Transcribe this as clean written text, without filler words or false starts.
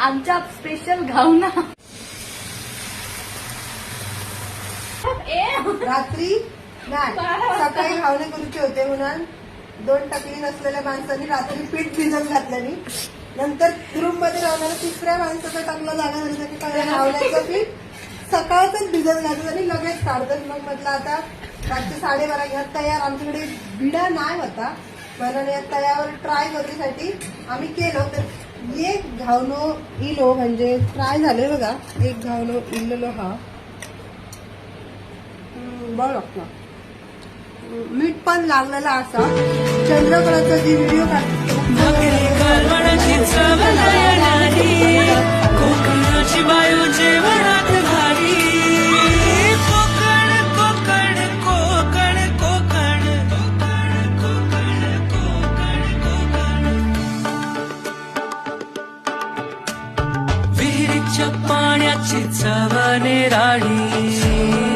आमच्या स्पेशल घावना रात्री नाही सकाळी घावणे करूचे होते म्हणून 2 टकली नसलेल्या माणसांनी रात्री पीठ भिजत घातल्याने नंतर रूम मध्ये राहणाऱ्या 3ऱ्या माणसाचा टाकला जागा झाल्यासाठी कळलं घावण्याचं पीठ सकाळच भिजत घातलं आणि लगेच काढतात. मग म्हटलं आता रात्री 12:30 घ्या तयार. आमच्याकडे बिडा नाही होता पण या तयावर ट्राय करण्यासाठी आम्ही केलो तर एक घावनो इलो म्हणजे ट्राय झाले बघा. एक घावनो इल्लो हा बघ लागला मीठ पण लागलेला असा. चंद्रकलाचा जी व्हिडिओ कोकणाची बायू जेवणात भारी. कोकण कोकण कोकण कोकण कोकण कोकण कोकण. विहिरीच्या पाण्याची चव निराळी.